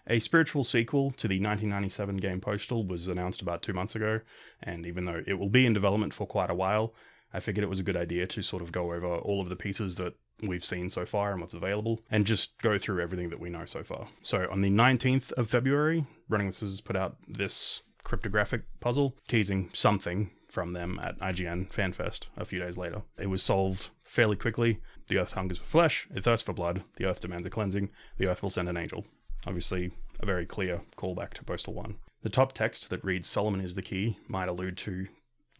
A spiritual sequel to the 1997 game Postal was announced about 2 months ago, and even though it will be in development for quite a while, I figured it was a good idea to sort of go over all of the pieces that we've seen so far and what's available, and just go through everything that we know so far. So on the 19th of February, Running with Scissors put out this Cryptographic puzzle, teasing something from them at IGN FanFest a few days later. It was solved fairly quickly. The earth hungers for flesh, it thirsts for blood, the earth demands a cleansing, the earth will send an angel. Obviously, a very clear callback to Postal 1. The top text that reads Solomon is the key might allude to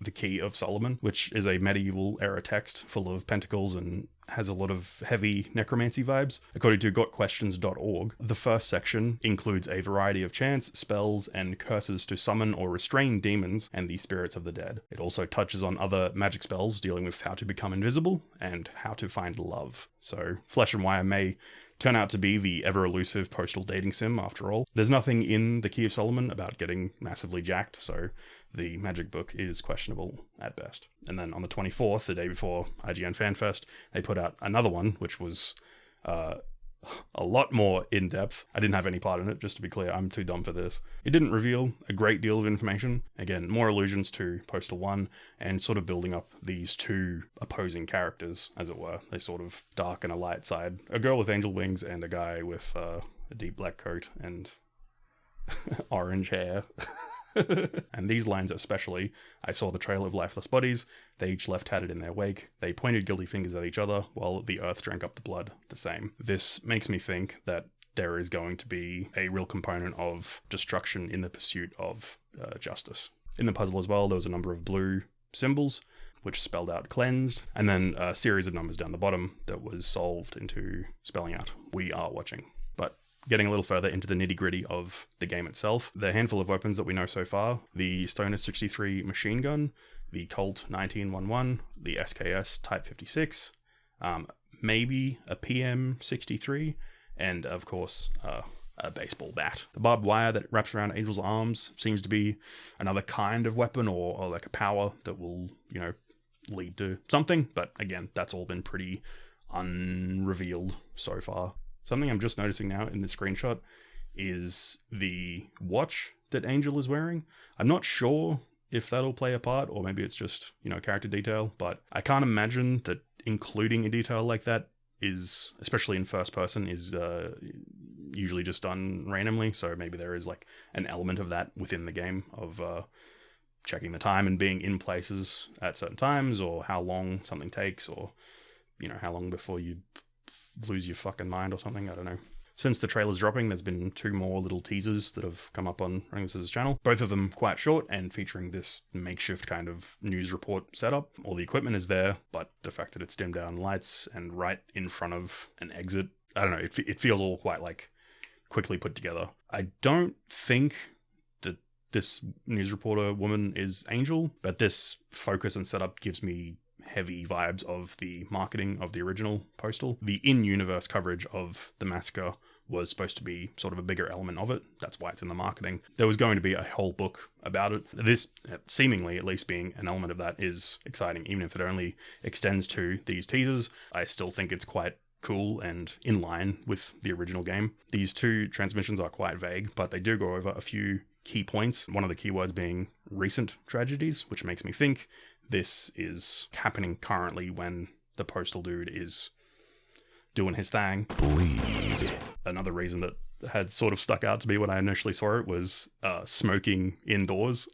the Key of Solomon, which is a medieval era text full of pentacles and has a lot of heavy necromancy vibes. According to gotquestions.org, the first section includes a variety of chants, spells, and curses to summon or restrain demons and the spirits of the dead. It also touches on other magic spells dealing with how to become invisible and how to find love. So Flesh and Wire may turn out to be the ever-elusive postal dating sim after all. There's nothing in the Key of Solomon about getting massively jacked, so the magic book is questionable at best. And then on the 24th, the day before IGN FanFest, they put out another one, which was a lot more in-depth. I didn't have any part in it, just to be clear. I'm too dumb for this. It didn't reveal a great deal of information. Again, more allusions to Postal 1 and sort of building up these two opposing characters, as it were. They sort of dark and a light side. A girl with angel wings and a guy with a deep black coat and orange hair. And these lines especially, I saw the trail of lifeless bodies, they each left tattered in their wake, they pointed guilty fingers at each other, while the earth drank up the blood the same. This makes me think that there is going to be a real component of destruction in the pursuit of justice. In the puzzle as well, there was a number of blue symbols, which spelled out cleansed, and then a series of numbers down the bottom that was solved into spelling out we are watching. But getting a little further into the nitty-gritty of the game itself, the handful of weapons that we know so far, the Stoner 63 machine gun, the Colt 1911, the SKS Type 56, maybe a PM 63, and of course a baseball bat. The barbed wire that wraps around Angel's arms seems to be another kind of weapon or like a power that will, lead to something, but again, that's all been pretty unrevealed so far. Something I'm just noticing now in the screenshot is the watch that Angel is wearing. I'm not sure if that'll play a part, or maybe it's just, character detail, but I can't imagine that including a detail like that is, especially in first person, is usually just done randomly, so maybe there is like an element of that within the game of checking the time and being in places at certain times, or how long something takes, or, how long before you lose your fucking mind or something. I don't know. Since the trailer's dropping, there's been 2 more little teasers that have come up on Running with Scissors' channel. Both of them quite short and featuring this makeshift kind of news report setup. All the equipment is there, but the fact that it's dimmed down lights and right in front of an exit, I don't know, it feels all quite like quickly put together. I don't think that this news reporter woman is Angel, but this focus and setup gives me heavy vibes of the marketing of the original Postal. The in-universe coverage of the massacre was supposed to be sort of a bigger element of it. That's why it's in the marketing. There was going to be a whole book about it. This, seemingly at least being an element of that, is exciting, even if it only extends to these teasers. I still think it's quite cool and in line with the original game. These 2 transmissions are quite vague, but they do go over a few key points. One of the keywords being recent tragedies, which makes me think this is happening currently when the postal dude is doing his thing. Bleed. Another reason that had sort of stuck out to me when I initially saw it was smoking indoors.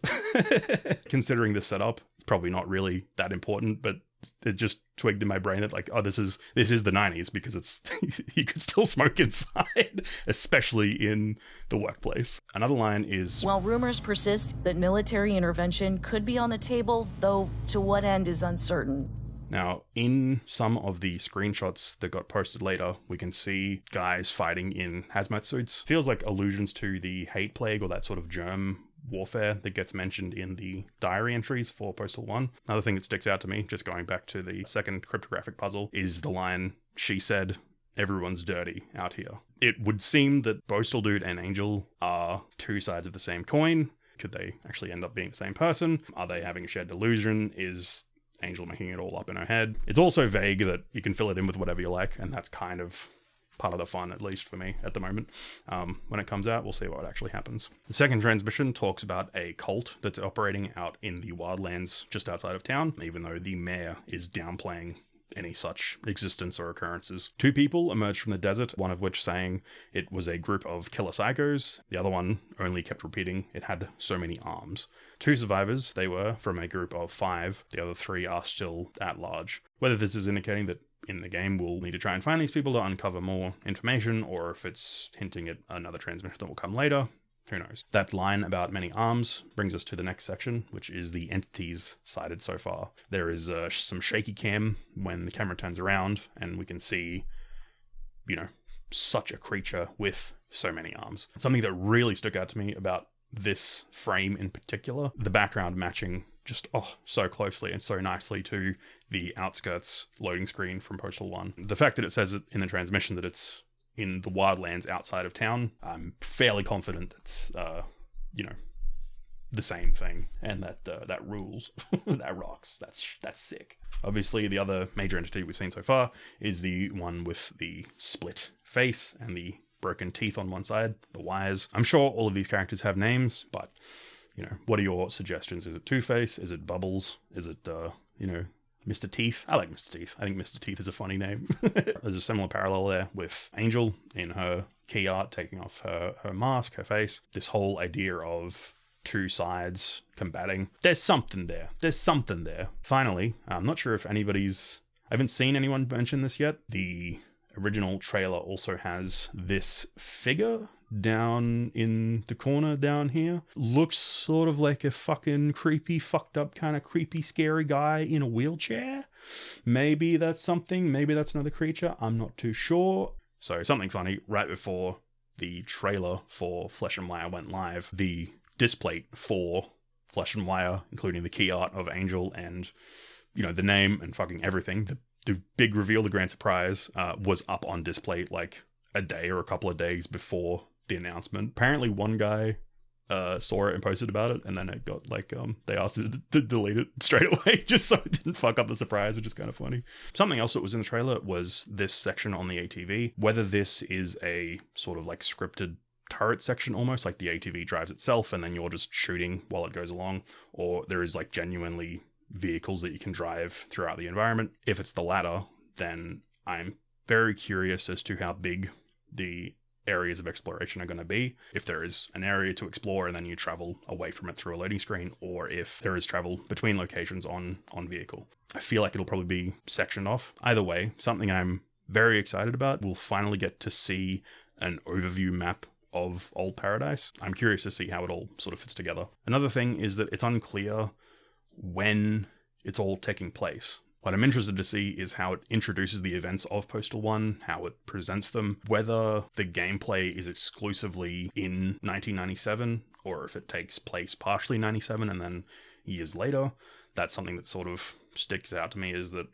Considering the setup, it's probably not really that important, but it just twigged in my brain that this is the 90s, because it's you could still smoke inside, especially in the workplace. Another line is, while rumors persist that military intervention could be on the table, though to what end is uncertain. Now, in some of the screenshots that got posted later, we can see guys fighting in hazmat suits. Feels like allusions to the hate plague or that sort of germ warfare that gets mentioned in the diary entries for Postal 1. Another thing that sticks out to me, just going back to the second cryptographic puzzle, is the line, she said, everyone's dirty out here. It would seem that Postal Dude and Angel are 2 sides of the same coin. Could they actually end up being the same person? Are they having a shared delusion? Is Angel making it all up in her head? It's also vague that you can fill it in with whatever you like, and that's kind of part of the fun, at least for me at the moment. When it comes out, we'll see what actually happens. The second transmission talks about a cult that's operating out in the wildlands just outside of town, even though the mayor is downplaying any such existence or occurrences. Two people emerged from the desert, one of which saying it was a group of killer psychos. The other one only kept repeating it had so many arms. Two survivors, they were from a group of 5. The other 3 are still at large. Whether this is indicating that in the game we'll need to try and find these people to uncover more information, or if it's hinting at another transmission that will come later, who knows? That line about many arms brings us to the next section, which is the entities cited so far. There is some shaky cam when the camera turns around, and we can see, such a creature with so many arms. Something that really stuck out to me about this frame in particular, the background matching just so closely and so nicely to the outskirts loading screen from Postal 1. The fact that it says it in the transmission that it's in the wildlands outside of town, I'm fairly confident that's the same thing, and that rules. That rocks. That's sick. Obviously, the other major entity we've seen so far is the one with the split face and the broken teeth on one side, the wires. I'm sure all of these characters have names, but what are your suggestions? Is it Two-Face? Is it Bubbles? Is it Mr. Teeth? I like Mr. Teeth. I think Mr. Teeth is a funny name. There's a similar parallel there with Angel in her key art, taking off her mask, her face. This whole idea of two sides combating. There's something there. Finally, I'm not sure if I haven't seen anyone mention this yet. The original trailer also has this figure down in the corner down here. Looks sort of like a fucking creepy, fucked up kind of creepy, scary guy in a wheelchair. Maybe that's something. Maybe that's another creature. I'm not too sure. So something funny, right before the trailer for Flesh and Wire went live, the display for Flesh and Wire, including the key art of Angel and, the name and fucking everything, the big reveal, the grand surprise, was up on display like a day or a couple of days before the announcement. Apparently one guy saw it and posted about it, and then it got they asked it to delete it straight away just so it didn't fuck up the surprise, which is kind of funny. Something else that was in the trailer was this section on the ATV. Whether this is a sort of like scripted turret section, almost like the ATV drives itself and then you're just shooting while it goes along, or there is like genuinely vehicles that you can drive throughout the environment. If it's the latter, then I'm very curious as to how big the areas of exploration are going to be. If there is an area to explore and then you travel away from it through a loading screen, or if there is travel between locations on vehicle. I feel like it'll probably be sectioned off. Either way, something I'm very excited about. We'll finally get to see an overview map of Old Paradise. I'm curious to see how it all sort of fits together. Another thing is that it's unclear when it's all taking place. What I'm interested to see is how it introduces the events of Postal 1, how it presents them, whether the gameplay is exclusively in 1997, or if it takes place partially 97 and then years later. That's something that sort of sticks out to me, is that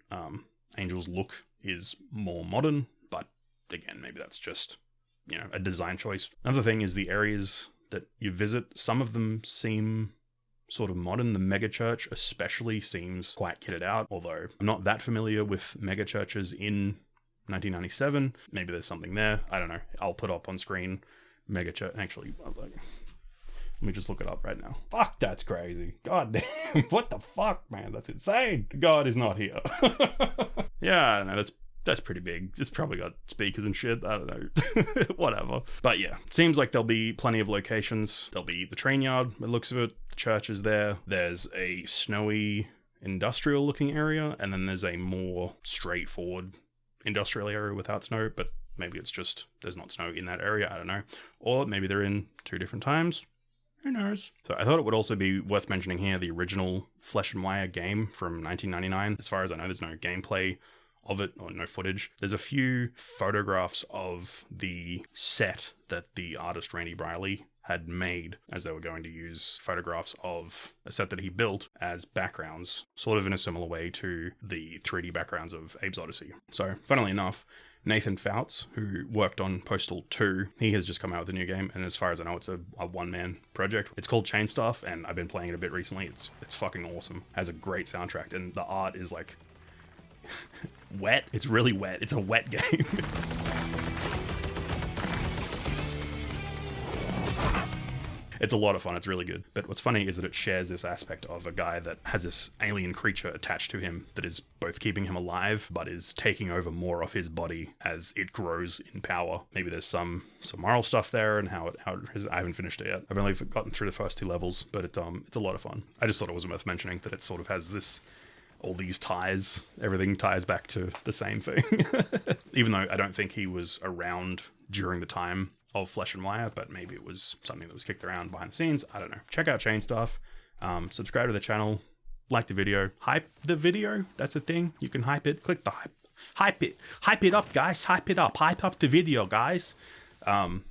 Angel's look is more modern, but again, maybe that's just, a design choice. Another thing is the areas that you visit. Some of them seem sort of modern. The mega church especially seems quite kitted out, although I'm not that familiar with mega churches in 1997. Maybe there's something there. I don't know. I'll put up on screen mega church. Actually, let me just look it up right now. Fuck, that's crazy. God damn. What the fuck, man? That's insane. God is not here. Yeah, I don't know. That's pretty big. It's probably got speakers and shit. I don't know. Whatever. But yeah, seems like there'll be plenty of locations. There'll be the train yard, by the looks of it. The church is there. There's a snowy industrial looking area, and then there's a more straightforward industrial area without snow, but maybe it's just there's not snow in that area. I don't know. Or maybe they're in two different times. Who knows? So I thought it would also be worth mentioning here the original Flesh and Wire game from 1999. As far as I know, there's no gameplay of it, or no footage. There's a few photographs of the set that the artist Randy Briley had made, as they were going to use photographs of a set that he built as backgrounds, sort of in a similar way to the 3D backgrounds of Abe's Odyssey. So, funnily enough, Nathan Fouts, who worked on Postal 2, he has just come out with a new game, and as far as I know, it's a one-man project. It's called Chainstaff, and I've been playing it a bit recently. It's fucking awesome. Has a great soundtrack, and the art is like wet. It's really wet. It's a wet game. It's a lot of fun. It's really good. But what's funny is that it shares this aspect of a guy that has this alien creature attached to him that is both keeping him alive, but is taking over more of his body as it grows in power. Maybe there's some moral stuff there and how it is. I haven't finished it yet. I've only gotten through the first 2 levels, but it's a lot of fun. I just thought it was worth mentioning that it sort of has this, all these ties, everything ties back to the same thing. Even though I don't think he was around during the time of Flesh and Wire, but maybe it was something that was kicked around behind the scenes. I don't know. Check out Chain Stuff. Subscribe to the channel. Like the video. Hype the video. That's a thing. You can hype it. Click the hype. Hype it. Hype it up, guys. Hype it up. Hype up the video, guys. And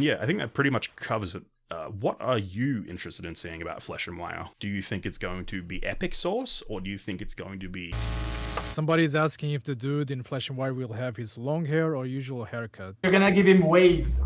yeah, I think that pretty much covers it. What are you interested in seeing about Flesh and Wire? Do you think it's going to be epic sauce, or do you think it's going to be... Somebody is asking if the dude in Flesh and Wire will have his long hair or usual haircut. You're gonna give him waves.